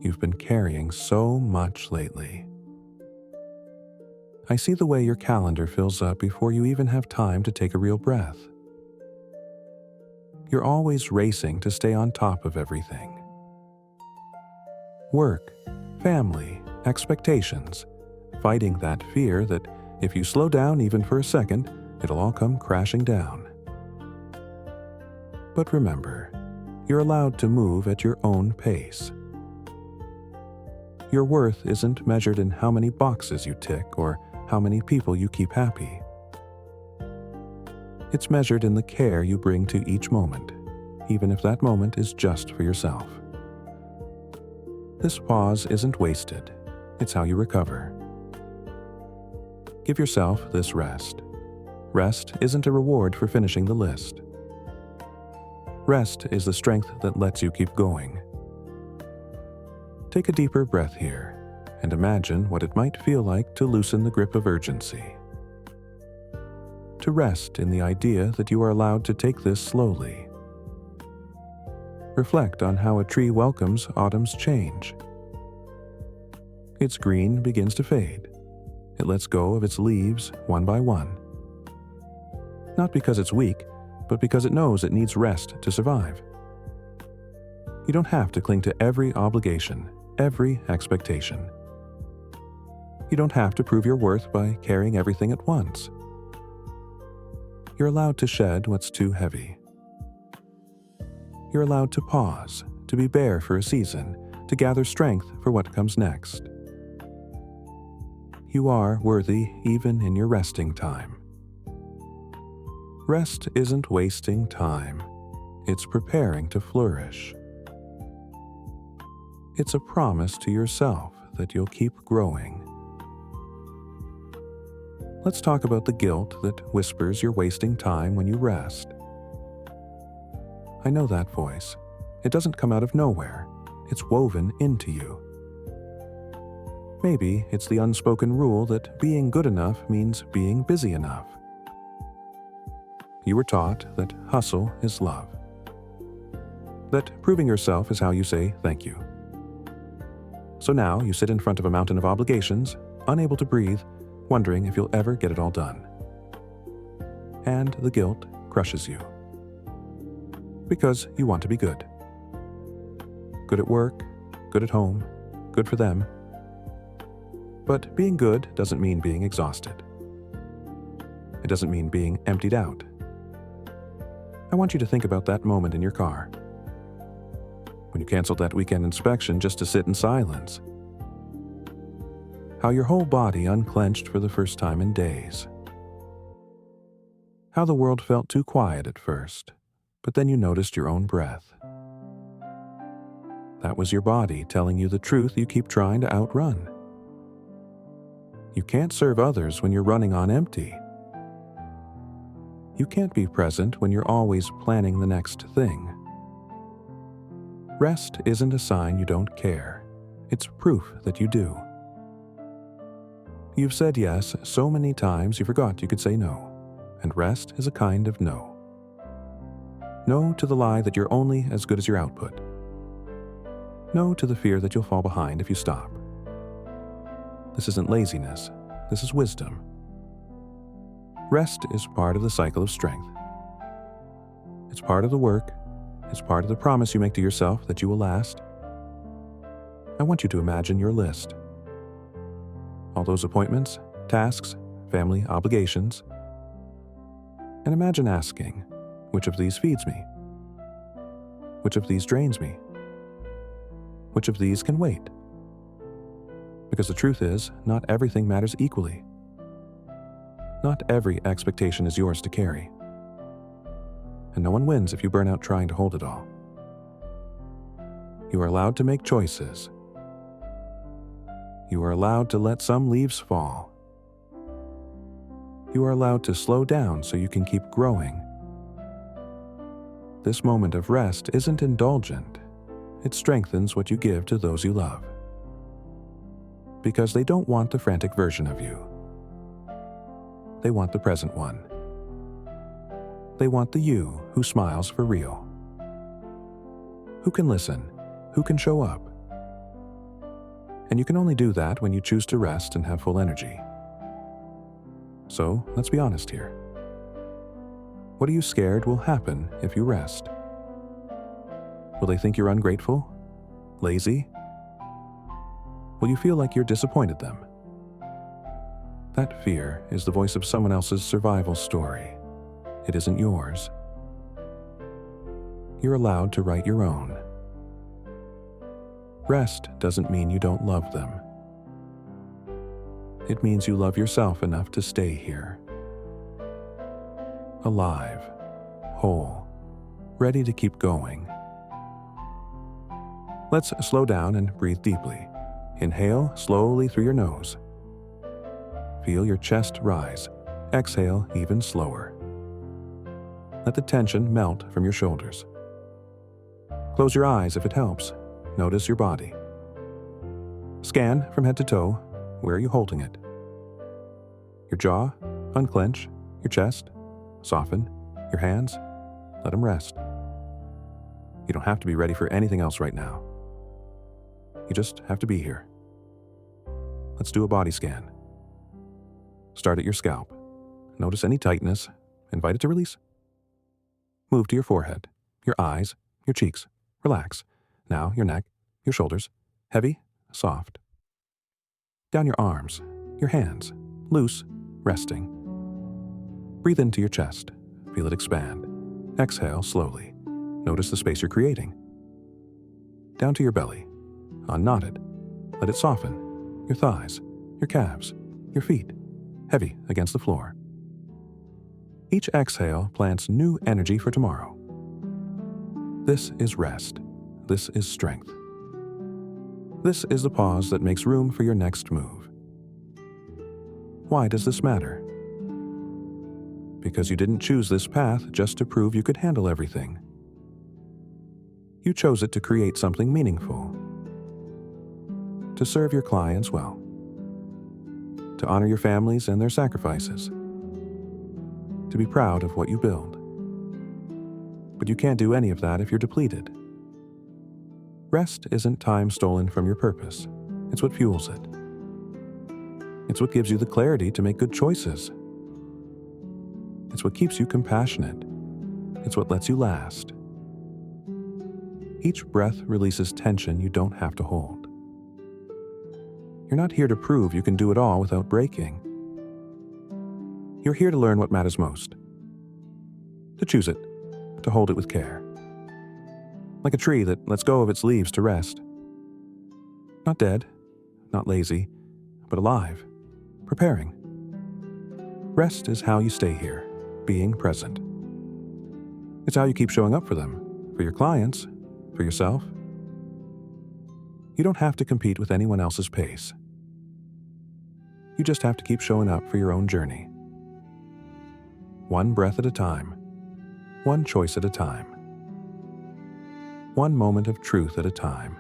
You've been carrying so much lately. I see the way your calendar fills up before you even have time to take a real breath. You're always racing to stay on top of everything. Work, family, expectations, fighting that fear that if you slow down even for a second, it'll all come crashing down. But remember, you're allowed to move at your own pace. Your worth isn't measured in how many boxes you tick or how many people you keep happy. It's measured in the care you bring to each moment, even if that moment is just for yourself. This pause isn't wasted. It's how you recover. Give yourself this rest. Rest isn't a reward for finishing the list. Rest is the strength that lets you keep going. Take a deeper breath here and imagine what it might feel like to loosen the grip of urgency. To rest in the idea that you are allowed to take this slowly. Reflect on how a tree welcomes autumn's change. Its green begins to fade. It lets go of its leaves one by one. Not because it's weak, but because it knows it needs rest to survive. You don't have to cling to every obligation, every expectation. You don't have to prove your worth by carrying everything at once. You're allowed to shed what's too heavy. You're allowed to pause, to be bare for a season, to gather strength for what comes next. You are worthy even in your resting time. Rest isn't wasting time. It's preparing to flourish. It's a promise to yourself that you'll keep growing. Let's talk about the guilt that whispers you're wasting time when you rest. I know that voice. It doesn't come out of nowhere. It's woven into you. Maybe it's the unspoken rule that being good enough means being busy enough. You were taught that hustle is love. That proving yourself is how you say thank you. So now you sit in front of a mountain of obligations, unable to breathe, wondering if you'll ever get it all done. And the guilt crushes you. Because you want to be good. Good at work, good at home, good for them. But being good doesn't mean being exhausted. It doesn't mean being emptied out. I want you to think about that moment in your car. When you canceled that weekend inspection just to sit in silence. How your whole body unclenched for the first time in days. How the world felt too quiet at first, but then you noticed your own breath. That was your body telling you the truth you keep trying to outrun. You can't serve others when you're running on empty. You can't be present when you're always planning the next thing. Rest isn't a sign you don't care. It's proof that you do. You've said yes so many times you forgot you could say no, and rest is a kind of no. No to the lie that you're only as good as your output. No to the fear that you'll fall behind if you stop. This isn't laziness, this is wisdom. Rest is part of the cycle of strength. It's part of the work, it's part of the promise you make to yourself that you will last. I want you to imagine your list. All those appointments, tasks, family obligations. And imagine asking, which of these feeds me? Which of these drains me? Which of these can wait? Because the truth is, not everything matters equally. Not every expectation is yours to carry. And no one wins if you burn out trying to hold it all. You are allowed to make choices. You are allowed to let some leaves fall. You are allowed to slow down so you can keep growing. This moment of rest isn't indulgent. It strengthens what you give to those you love. Because they don't want the frantic version of you. They want the present one. They want the you who smiles for real. Who can listen, who can show up, And you can only do that when you choose to rest and have full energy. So, let's be honest here. What are you scared will happen if you rest? Will they think you're ungrateful? Lazy? Will you feel like you're disappointed them? That fear is the voice of someone else's survival story. It isn't yours. You're allowed to write your own. Rest doesn't mean you don't love them. It means you love yourself enough to stay here. Alive, whole, ready to keep going. Let's slow down and breathe deeply. Inhale slowly through your nose. Feel your chest rise. Exhale even slower. Let the tension melt from your shoulders. Close your eyes if it helps. Notice your body. Scan from head to toe. Where are you holding it? Your jaw, unclench. Your chest, soften. Your hands, let them rest. You don't have to be ready for anything else right now. You just have to be here. Let's do a body scan. Start at your scalp. Notice any tightness. Invite it to release. Move to your forehead, your eyes, your cheeks. Relax. Now your neck, your shoulders. Heavy, soft. Down your arms, your hands. Loose, resting. Breathe into your chest. Feel it expand. Exhale slowly. Notice the space you're creating. Down to your belly. Unknotted. Let it soften. Your thighs, your calves, your feet. Heavy against the floor. Each exhale plants new energy for tomorrow. This is rest. This is strength. This is the pause that makes room for your next move. Why does this matter? Because you didn't choose this path just to prove you could handle everything. You chose it to create something meaningful. To serve your clients well. To honor your families and their sacrifices. To be proud of what you build. But you can't do any of that if you're depleted. Rest isn't time stolen from your purpose. It's what fuels it. It's what gives you the clarity to make good choices. It's what keeps you compassionate. It's what lets you last. Each breath releases tension you don't have to hold. You're not here to prove you can do it all without breaking. You're here to learn what matters most. To choose it, to hold it with care. Like a tree that lets go of its leaves to rest. Not dead, not lazy, but alive, preparing. Rest is how you stay here, being present. It's how you keep showing up for them, for your clients, for yourself. You don't have to compete with anyone else's pace. You just have to keep showing up for your own journey. One breath at a time, one choice at a time, one moment of truth at a time.